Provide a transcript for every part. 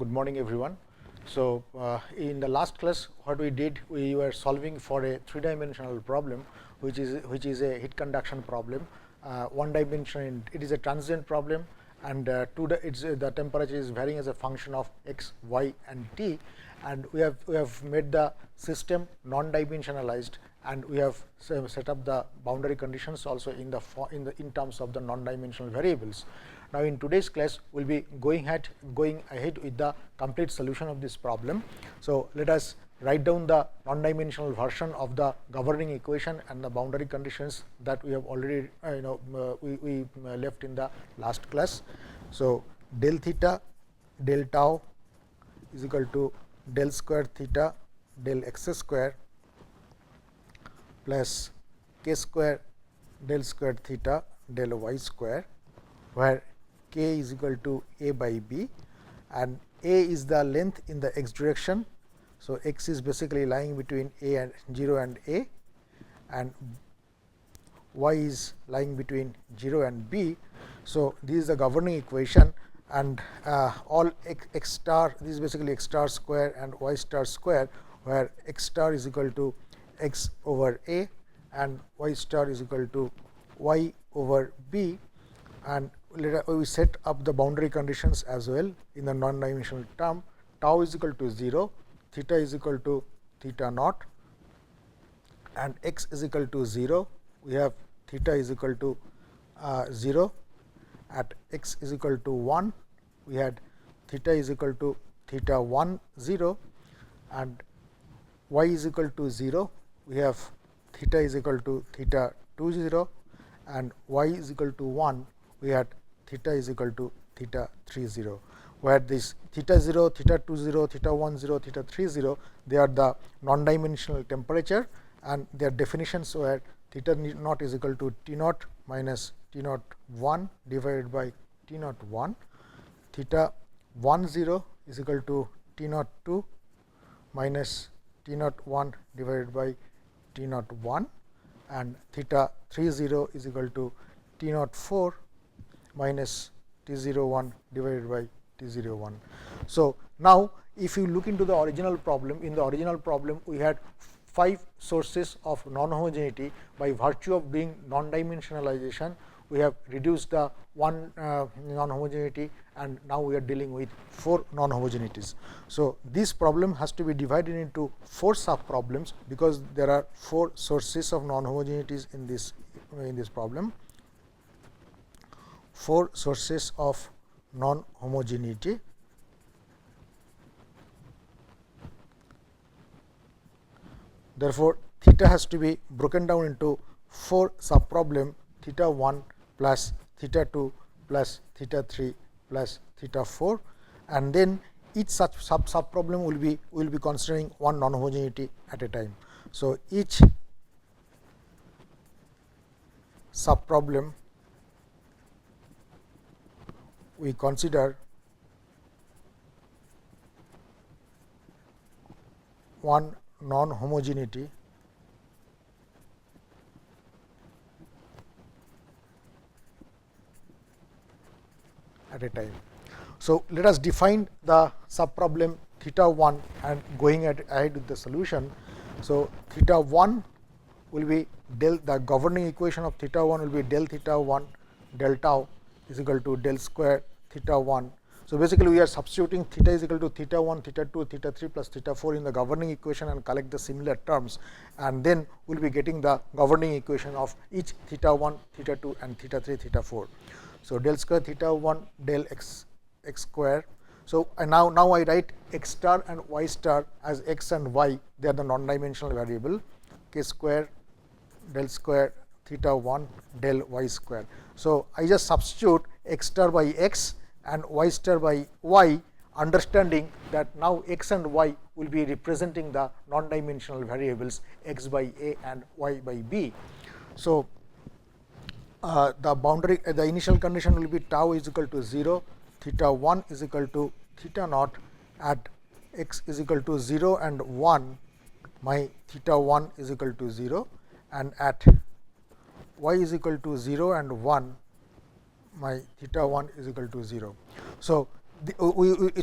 Good morning, everyone. So, in the last class, what we did, we were solving for a three-dimensional problem, which is a heat conduction problem. One dimension, it is a transient problem, and the temperature is varying as a function of x, y, and t. And we have made the system non-dimensionalized, and we have set up the boundary conditions also in terms of the non-dimensional variables. Now, in today's class, we will be going ahead with the complete solution of this problem. So, let us write down the non-dimensional version of the governing equation and the boundary conditions that we have already we left in the last class. So, del theta del tau is equal to del square theta del x square plus k square del square theta del y square, where k is equal to a by b, and a is the length in the x direction. So, x is basically lying between a and 0 and a, and y is lying between 0 and b. So, this is the governing equation, and all x star, this is basically x star square and y star square, where x star is equal to x over a and y star is equal to y over b. And we set up the boundary conditions as well in the non-dimensional term. Tau is equal to 0, theta is equal to theta naught, and x is equal to 0. We have theta is equal to 0. At x is equal to 1, we had theta is equal to theta 1 0, and y is equal to 0. We have theta is equal to theta 2 0, and y is equal to 1. We had theta is equal to theta 3 0, where this theta 0, theta 2 0, theta 1 0, theta 3 0, they are the non-dimensional temperature, and their definitions were theta naught is equal to T naught minus T naught 1 divided by T naught 1, theta 1 0 is equal to T naught 2 minus T naught 1 divided by T naught 1, and theta 3 0 is equal to T naught 4 minus T 0 1 divided by T 0 1. So, now if you look into the original problem, in the original problem we had 5 sources of non-homogeneity. By virtue of doing non-dimensionalization, we have reduced the one non-homogeneity, and now we are dealing with 4 non-homogenities. So, this problem has to be divided into 4 sub-problems, because there are 4 sources of non-homogenities in this problem. 4 sources of non-homogeneity. Therefore, theta has to be broken down into 4 sub-problem: theta 1 plus theta 2 plus theta 3 plus theta 4, and then each such sub-problem will be considering one non-homogeneity at a time. So, each sub-problem we consider one non-homogeneity at a time. So, let us define the sub-problem theta 1 and going ahead with the solution. So, theta 1 will be the governing equation of theta 1 will be del theta 1 del tau is equal to del square theta 1. So, basically we are substituting theta is equal to theta 1, theta 2, theta 3 plus theta 4 in the governing equation and collect the similar terms, and then we will be getting the governing equation of each theta 1, theta 2 and theta 3, theta 4. So, del square theta 1 del x square. So, now I write x star and y star as x and y, they are the non-dimensional variable. K square del square theta 1 del y square. So, I just substitute x star by x and y star by y, understanding that now x and y will be representing the non-dimensional variables x by a and y by b. So, the initial condition will be tau is equal to 0, theta 1 is equal to theta naught. At x is equal to 0 and 1, my theta 1 is equal to 0, and at y is equal to 0 and 1, my theta 1 is equal to 0. So,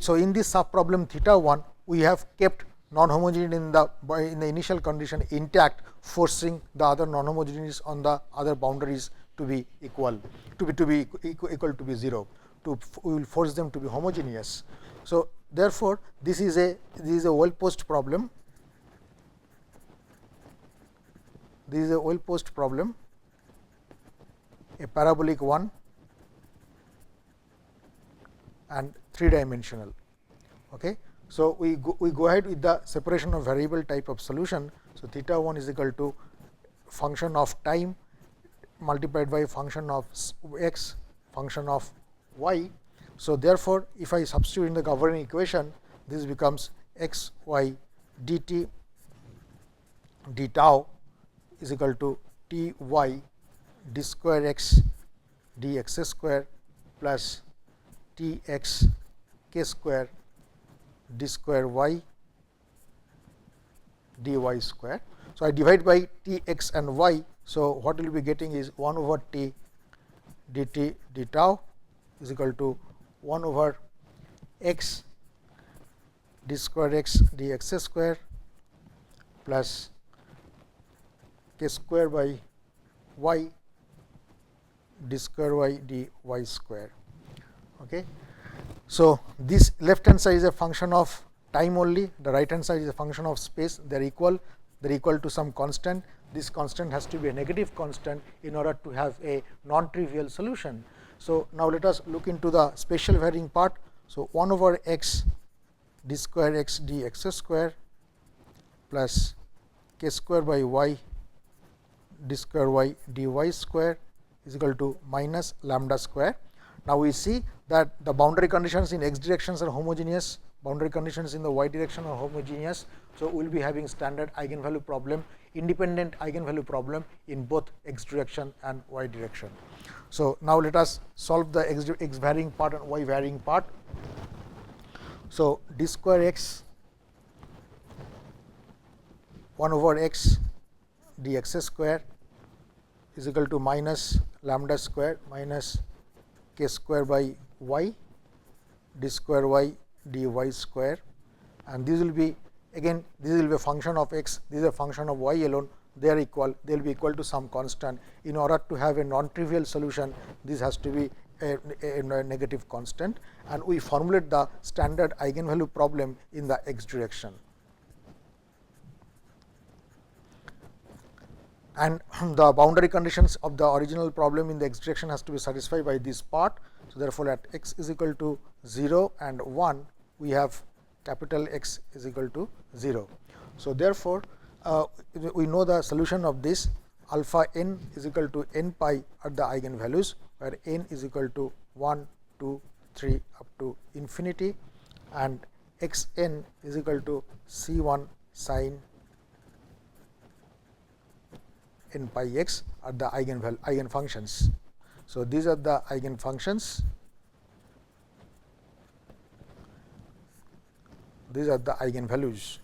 So in this sub problem theta 1, we have kept non-homogeneity in the initial condition intact, forcing the other non-homogeneities on the other boundaries to be equal to be 0. We will force them to be homogeneous. So therefore, this is a well-posed problem. This is a well-posed problem, a parabolic one and 3-dimensional. Okay. So we go ahead with the separation of variable type of solution. So theta 1 is equal to function of time multiplied by function of x function of y. So therefore, if I substitute in the governing equation, this becomes x y dt d tau is equal to t y d square x dx square plus t x k square d square y dy square. So I divide by t x and y. So what we will be getting is 1 over t dt d tau is equal to 1 over x d square x dx square plus k square by y d square y dy square. Okay. So this left hand side is a function of time only, the right hand side is a function of space. They are equal to some constant. This constant has to be a negative constant in order to have a non-trivial solution. So now let us look into the spatial varying part. So 1 over x d square x dx square plus k square by y d square y dy square is equal to minus lambda square. Now we see that the boundary conditions in x directions are homogeneous, boundary conditions in the y direction are homogeneous. So we will be having standard eigenvalue problem, independent eigenvalue problem in both x direction and y direction. So now let us solve the x varying part and y varying part. So d square x 1 over x dx square is equal to minus lambda square minus k square by y d square y dy square, and this will be again this will be a function of x, this is a function of y alone. They are equal, they will be equal to some constant. In order to have a non-trivial solution, this has to be a negative constant, and we formulate the standard eigenvalue problem in the x direction. And the boundary conditions of the original problem in the x direction has to be satisfied by this part. So therefore, at x is equal to 0 and 1, we have capital X is equal to 0. So therefore, we know the solution of this alpha n is equal to n pi at the eigenvalues, where n is equal to 1, 2, 3 up to infinity, and x n is equal to c 1 sin n pi x at the eigenfunctions. So these are the eigenfunctions. These are the eigenvalues.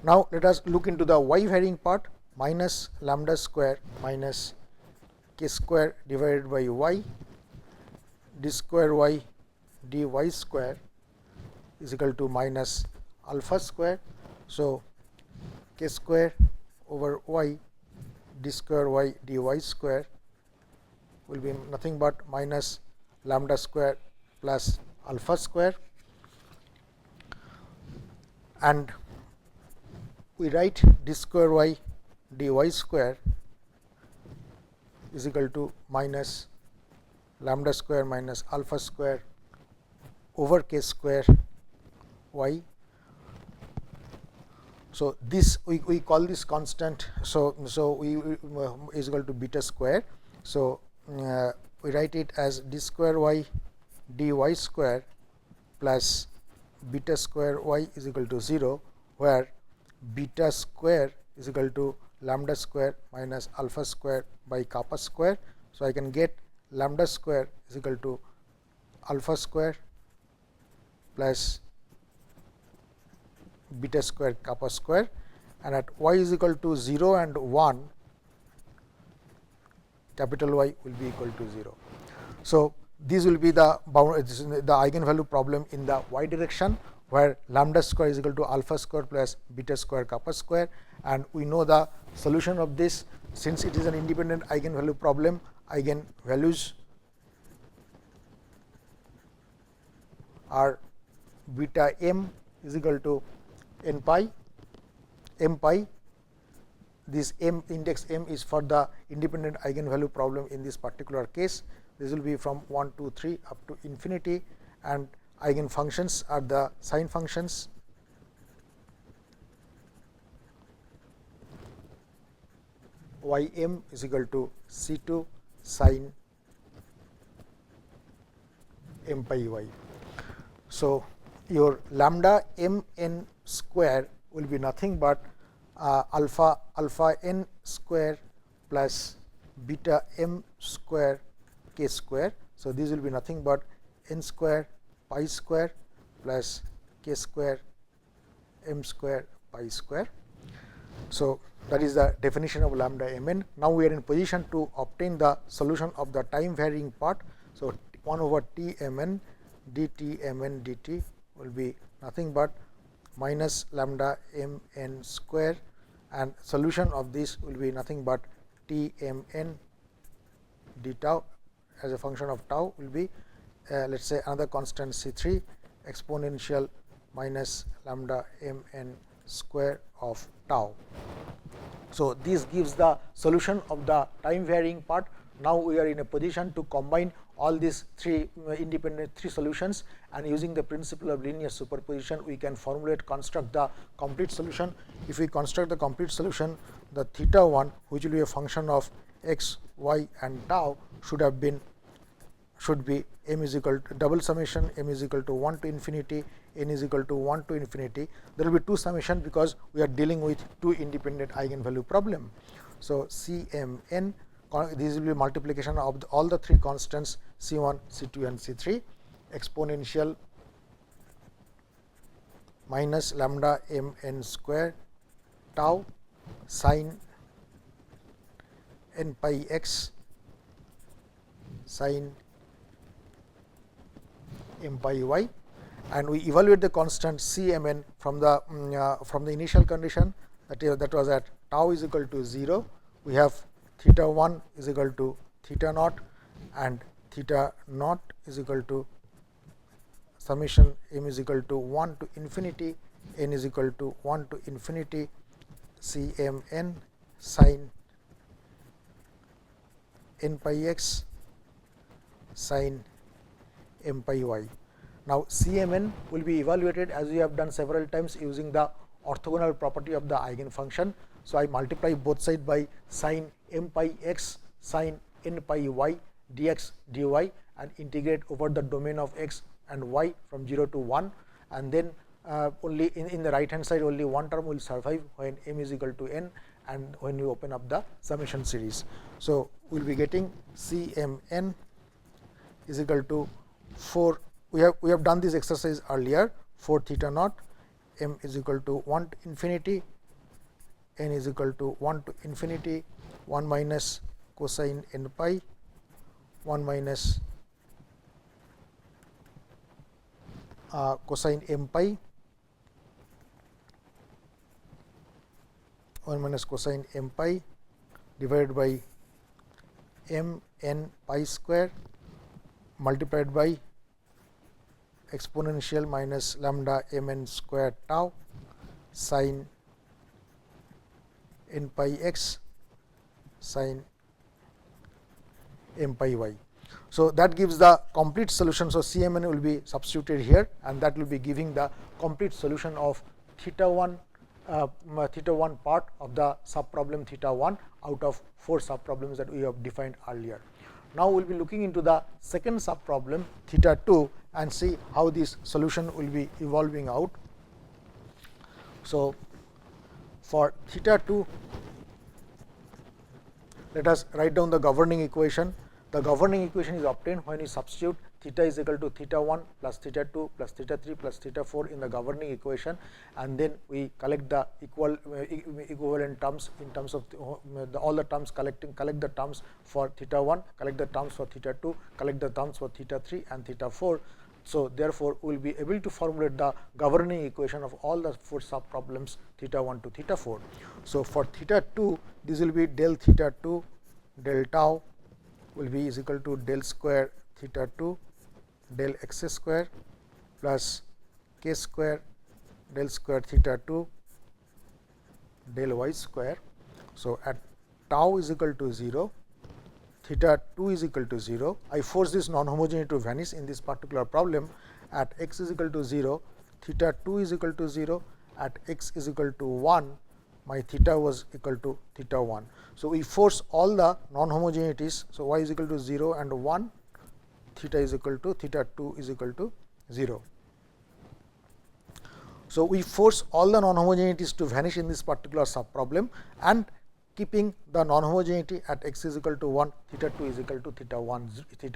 Now let us look into the y varying part. Minus lambda square minus k square divided by y d square y dy square is equal to minus alpha square. So k square over y d square y dy square will be nothing but minus lambda square plus alpha square, and we write d square y dy square is equal to minus lambda square minus alpha square over k square y. So this we call this constant. So we is equal to beta square. So we write it as d square y dy square plus beta square y is equal to 0, where beta square is equal to lambda square minus alpha square by kappa square. So I can get lambda square is equal to alpha square plus beta square kappa square, and at y is equal to 0 and 1, capital Y will be equal to 0. So This will be the eigenvalue problem in the y direction, where lambda square is equal to alpha square plus beta square kappa square, and we know the solution of this. Since it is an independent eigenvalue problem, eigenvalues are beta m is equal to n pi m pi. This m index m is for the independent eigenvalue problem in this particular case. This will be from 1, 2, 3 up to infinity, and eigenfunctions are the sine functions y m is equal to C 2 sine m pi y. So, your lambda m n square will be nothing but alpha n square plus beta m square k square. So, this will be nothing but n square pi square plus k square m square pi square. So, that is the definition of lambda m n. Now, we are in position to obtain the solution of the time varying part. So, 1 over T m n dt m n dt will be nothing but minus lambda m n square, and solution of this will be nothing but T m n d tau as a function of tau will be let us say another constant C 3 exponential minus lambda m n square of tau. So, this gives the solution of the time varying part. Now, we are in a position to combine all these three solutions, and using the principle of linear superposition, we can construct the complete solution. If we construct the complete solution, the theta 1, which will be a function of x, y and tau, should be m is equal to double summation m is equal to 1 to infinity, n is equal to 1 to infinity. There will be two summation because we are dealing with two independent eigenvalue problem. So, C m n, this will be multiplication of all the three constants C 1, C 2 and C 3 exponential minus lambda m n square tau sine n pi x sine m pi y, and we evaluate the constant C m n from the initial condition, that was at tau is equal to 0. We have theta 1 is equal to theta naught, and theta naught is equal to summation m is equal to 1 to infinity, n is equal to 1 to infinity C m n sine n pi x sine m pi y. Now, C m n will be evaluated as we have done several times using the orthogonal property of the eigenfunction. So, I multiply both sides by sine m pi x sine n pi y dx dy and integrate over the domain of x and y from 0 to 1, and then only in the right hand side only one term will survive when m is equal to n and when we open up the summation series. So, we will be getting C m n is equal to 4. We have done this exercise earlier. 4 theta naught, m is equal to 1 to infinity, n is equal to 1 to infinity, 1 minus cosine n pi, 1 minus cosine m pi, 1 minus cosine m pi divided by m n pi square multiplied by exponential minus lambda m n square tau sine n pi x sine m pi y. So, that gives the complete solution. So, C m n will be substituted here, and that will be giving the complete solution of theta 1 part of the sub problem theta 1 out of 4 sub problems that we have defined earlier. Now, we will be looking into the second sub problem theta 2 and see how this solution will be evolving out. So, for theta 2, let us write down the governing equation. the governing equation is obtained when we substitute theta is equal to theta 1 plus theta 2 plus theta 3 plus theta 4 in the governing equation, and then we collect the equivalent terms in terms of all the terms, collect the terms for theta 1, collect the terms for theta 2, collect the terms for theta 3 and theta 4. So therefore, we will be able to formulate the governing equation of all the 4 sub problems theta 1 to theta 4. So for theta 2, this will be del theta 2 del tau will be is equal to del square theta 2 del x square plus k square del square theta 2 del y square. So at tau is equal to 0, theta 2 is equal to 0. I force this non-homogeneity to vanish in this particular problem. At x is equal to 0, theta 2 is equal to 0. At x is equal to 1, my theta was equal to theta 1. So we force all the non-homogenities. So y is equal to 0 and 1, theta is equal to theta 2 is equal to 0. So we force all the non-homogenities to vanish in this particular sub problem, and keeping the non-homogeneity at x is equal to 1, theta 2 is equal to theta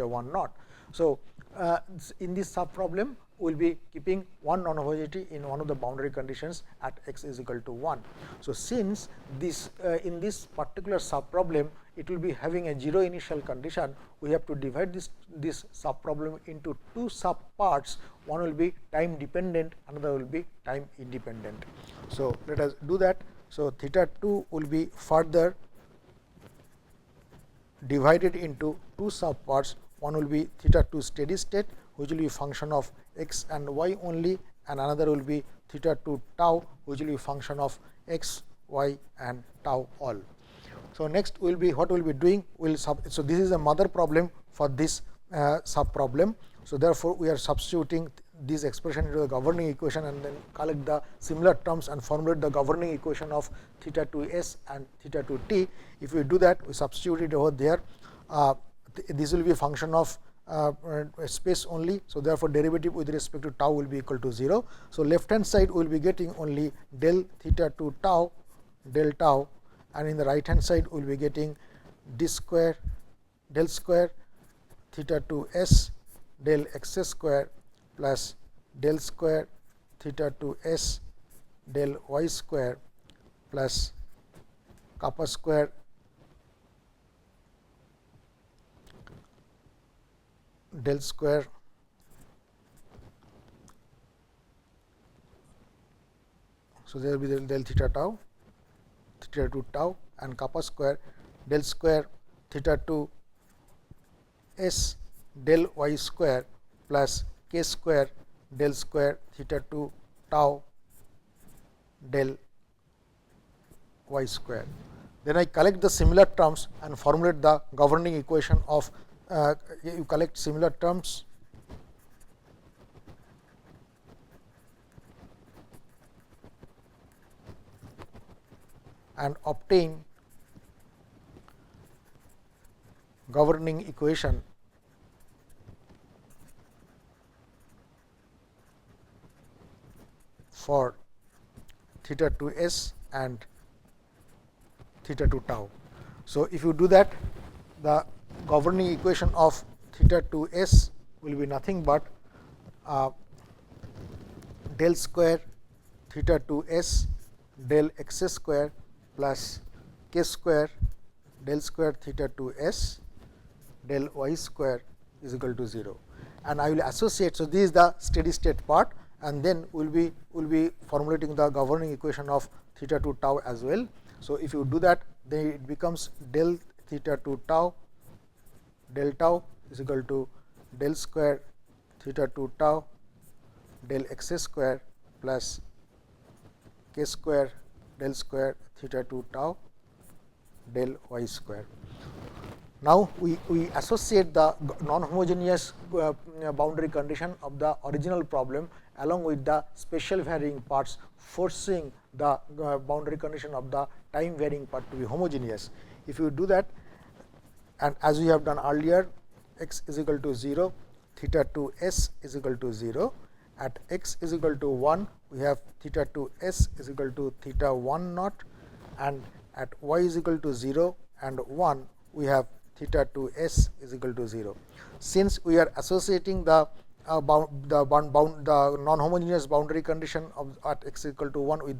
1 naught. So in this sub problem, we will be keeping one non-homogeneity in one of the boundary conditions at x is equal to 1. So since this in this particular sub problem, it will be having a 0 initial condition, we have to divide this sub problem into 2 sub parts. One will be time dependent, another will be time independent. So let us do that. So theta 2 will be further divided into 2 sub parts. One will be theta 2 steady state, which will be function of x and y only, and another will be theta 2 tau, which will be function of x, y and tau all. So next will be what we will be doing. So this is a mother problem for this sub problem. So therefore, we are substituting this expression into the governing equation and then collect the similar terms and formulate the governing equation of theta 2 s and theta 2 t. If we do that, we substitute it over there. This will be a function of space only. So therefore, derivative with respect to tau will be equal to 0. So left hand side we will be getting only del theta 2 tau del tau, and in the right hand side we will be getting d square del square theta 2 s del x square plus del square theta 2 s del y square plus kappa square del square so there will be del theta tau theta 2 tau and kappa square del square theta 2 s del y square plus k square del square theta 2 tau del y square. Then I collect the similar terms and formulate the governing equation of you collect similar terms and obtain governing equation for theta 2 s and theta 2 tau. So if you do that, the governing equation of theta 2 s will be nothing but del square theta 2 s del x square plus k square del square theta 2 s del y square is equal to 0, and I will associate. So this is the steady state part, and then we will be formulating the governing equation of theta 2 tau as well. So if you do that, then it becomes del theta 2 tau del tau is equal to del square theta 2 tau del x square plus k square del square theta 2 tau del y square. Now we associate the non-homogeneous boundary condition of the original problem along with the special varying parts, forcing the boundary condition of the time varying part to be homogeneous. If you do that, and as we have done earlier, x is equal to 0, theta 2 s is equal to 0. At x is equal to 1, we have theta 2 s is equal to theta 1 naught, and at y is equal to 0 and 1, we have theta 2 s is equal to 0. Since we are associating the non-homogeneous boundary condition of at x equal to 1 with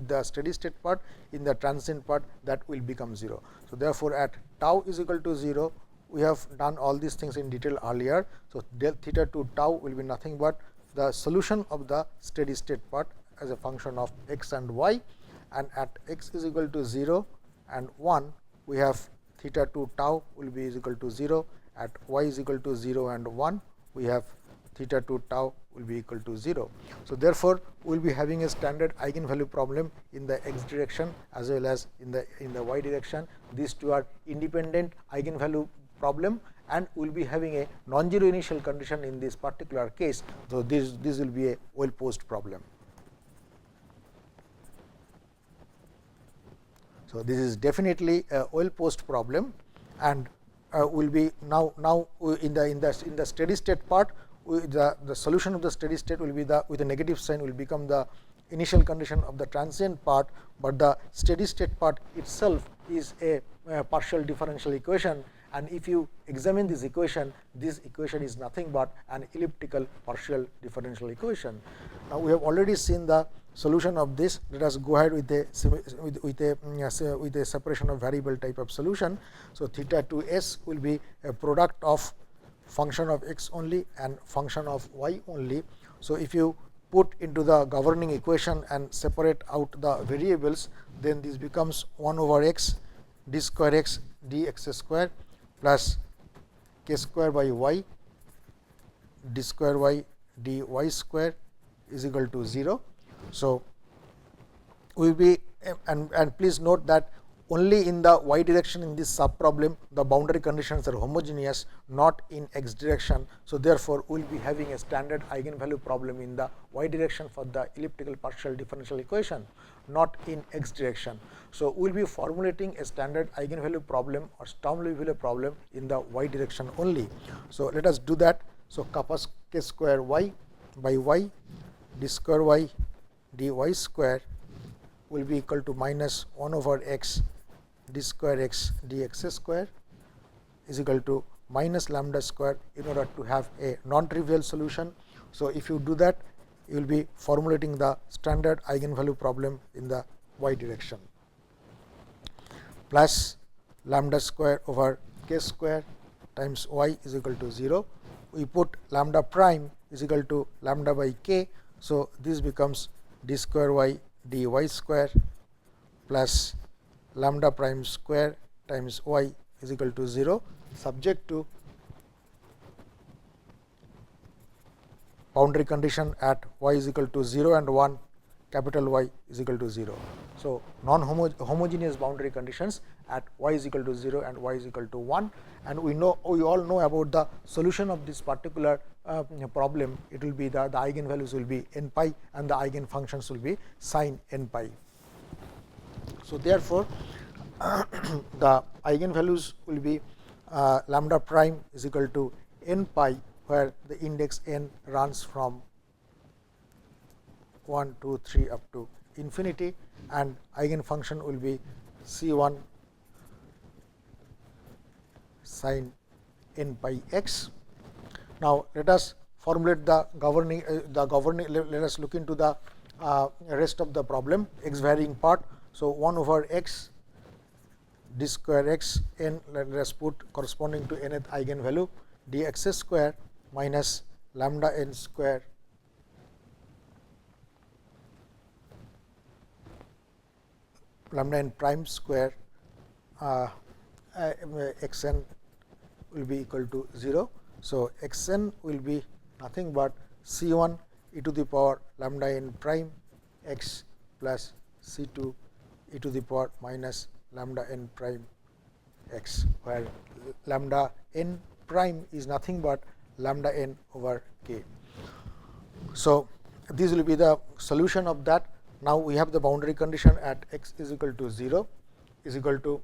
the steady state part, in the transient part that will become 0. So, therefore, at tau is equal to 0, we have done all these things in detail earlier. So, del theta 2 tau will be nothing but the solution of the steady state part as a function of x and y, and at x is equal to 0 and 1, we have theta 2 tau will be is equal to 0, at y is equal to 0 and 1, we have theta 2 tau will be equal to 0. So, therefore, we will be having a standard eigenvalue problem in the x direction as well as in the y direction. These two are independent eigenvalue problem, and we will be having a non-zero initial condition in this particular case. So, this will be a well posed problem. So, this is definitely a well posed problem, and will be now in the steady state part, the solution of the steady state will be with a negative sign will become the initial condition of the transient part, but the steady state part itself is a partial differential equation, and if you examine this equation is nothing but an elliptical partial differential equation. Now, we have already seen the solution of this. Let us go ahead with a separation of variable type of solution. So, theta 2 s will be a product of function of x only and function of y only. So, if you put into the governing equation and separate out the variables, then this becomes 1 over x d square x dx square plus k square by y d square y dy square is equal to 0. So, we will be and please note that only in the y direction in this sub problem the boundary conditions are homogeneous, not in x direction. So, therefore, we will be having a standard eigenvalue problem in the y direction for the elliptical partial differential equation, not in x direction. So, we will be formulating a standard eigenvalue problem or Sturm-Liouville value problem in the y direction only. So, let us do that. So, kappa k square y by y d square y dy square will be equal to minus 1 over x d square x dx square is equal to minus lambda square in order to have a non-trivial solution. So, if you do that, you will be formulating the standard eigenvalue problem in the y direction, plus lambda square over k square times y is equal to 0. We put lambda prime is equal to lambda by k. So, this becomes d square y dy square plus lambda prime square times y is equal to 0, subject to boundary condition at y is equal to 0 and 1, capital Y is equal to 0. So, non-homogeneous boundary conditions at y is equal to 0 and y is equal to 1, and we all know about the solution of this particular problem. It will be the eigenvalues will be n pi and the eigenfunctions will be sin n pi. So, therefore, the eigenvalues will be lambda prime is equal to n pi, where the index n runs from 1, 2, 3 up to infinity, and eigenfunction will be C1 sin n pi x. Now, let us formulate the governing let us look into the rest of the problem, x varying part. So, 1 over x d square x n, let us put corresponding to nth eigenvalue dx square minus lambda n square lambda n prime square x n will be equal to 0. So, x n will be nothing but C 1 e to the power lambda n prime x plus C 2 e to the power minus lambda n prime x, where lambda n prime is nothing but lambda n over k. So, this will be the solution of that. Now, we have the boundary condition at x is equal to 0 is equal to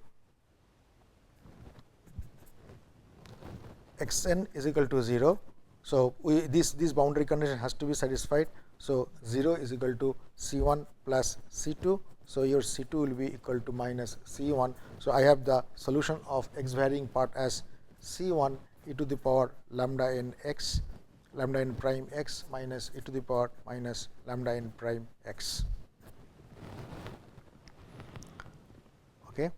x n is equal to 0. So, this boundary condition has to be satisfied. So, 0 is equal to C 1 plus C 2 So, your C2 will be equal to minus C1. So, I have the solution of x varying part as C1 e to the power lambda n x lambda n prime x minus e to the power minus lambda n prime x. Okay.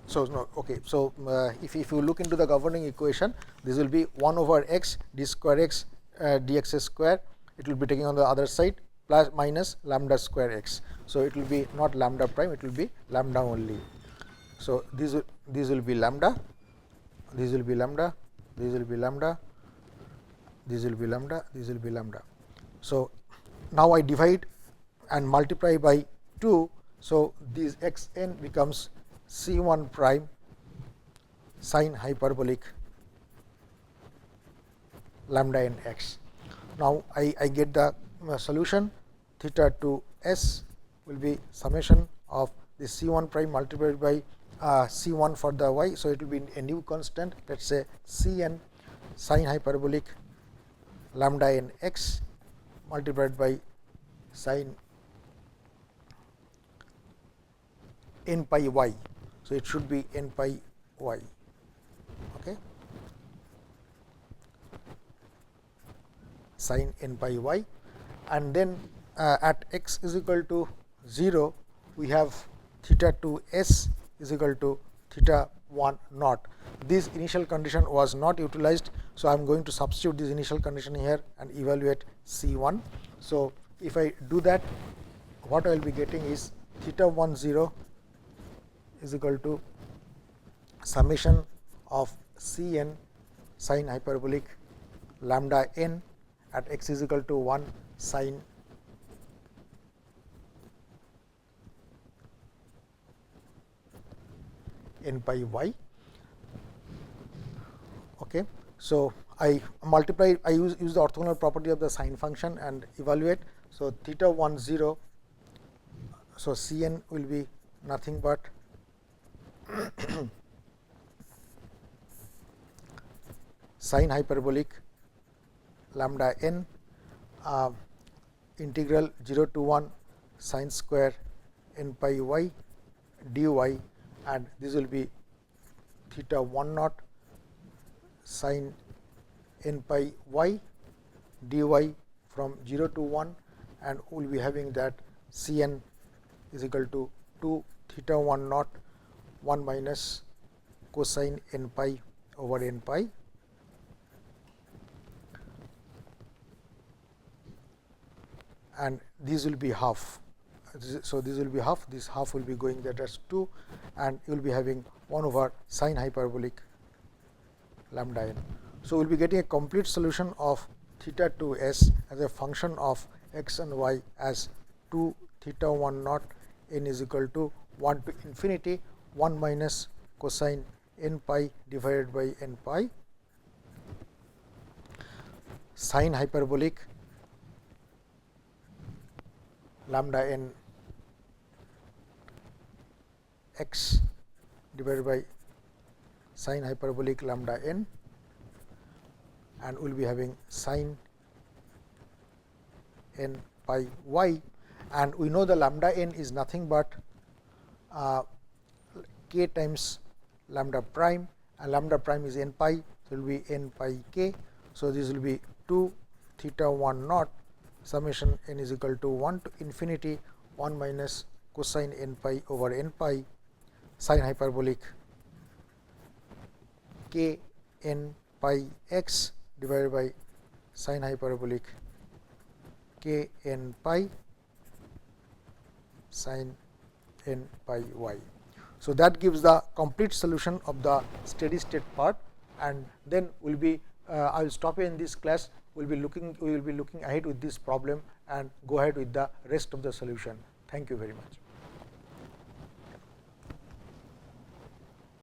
So, no, okay. So, if you look into the governing equation, this will be 1 over x d square x dx square, it will be taking on the other side plus minus lambda square x. So, it will be not lambda prime, it will be lambda only. So, these will be lambda, these will be lambda, these will be lambda, these will be lambda, these will be lambda. So, now I divide and multiply by 2. So, this x n becomes C1 prime sine hyperbolic lambda n x. Now, I get the solution theta to s will be summation of the C1 prime multiplied by C1 for the y. So, it will be a new constant, let us say Cn sine hyperbolic lambda n x multiplied by sine n pi y. So, it should be n pi y. Okay. Sine n pi y, and then at x is equal to 0, we have theta 2 s is equal to theta 1 naught. This initial condition was not utilized. So, I am going to substitute this initial condition here and evaluate C1. So, if I do that, what I will be getting is theta 1 0 is equal to summation of Cn sine hyperbolic lambda n at x is equal to 1 sine n pi y. Okay. So, I multiply, I use the orthogonal property of the sine function and evaluate. So, theta 1 0. So, Cn will be nothing but sine hyperbolic lambda n integral 0 to 1 sine square n pi y dy, and this will be theta 1 naught sine n pi y dy from 0 to 1, and we will be having that Cn is equal to 2 theta 1 naught 1 minus cosine n pi over n pi, and this will be half. So, this will be half, this half will be going that as 2, and you will be having 1 over sine hyperbolic lambda n. So, we will be getting a complete solution of theta 2 s as a function of x and y as 2 theta 1 naught n is equal to 1 to infinity 1 minus cosine n pi divided by n pi sine hyperbolic lambda n x divided by sine hyperbolic lambda n, and we will be having sine n pi y, and we know the lambda n is nothing but k times lambda prime, and lambda prime is n pi. So, it will be n pi k. So, this will be 2 theta 1 naught summation n is equal to 1 to infinity 1 minus cosine n pi over n pi sine hyperbolic k n pi x divided by sine hyperbolic k n pi sine n pi y. So, that gives the complete solution of the steady state part, and then we will be I will stop here in this class. We will be looking ahead with this problem and go ahead with the rest of the solution. Thank you very much.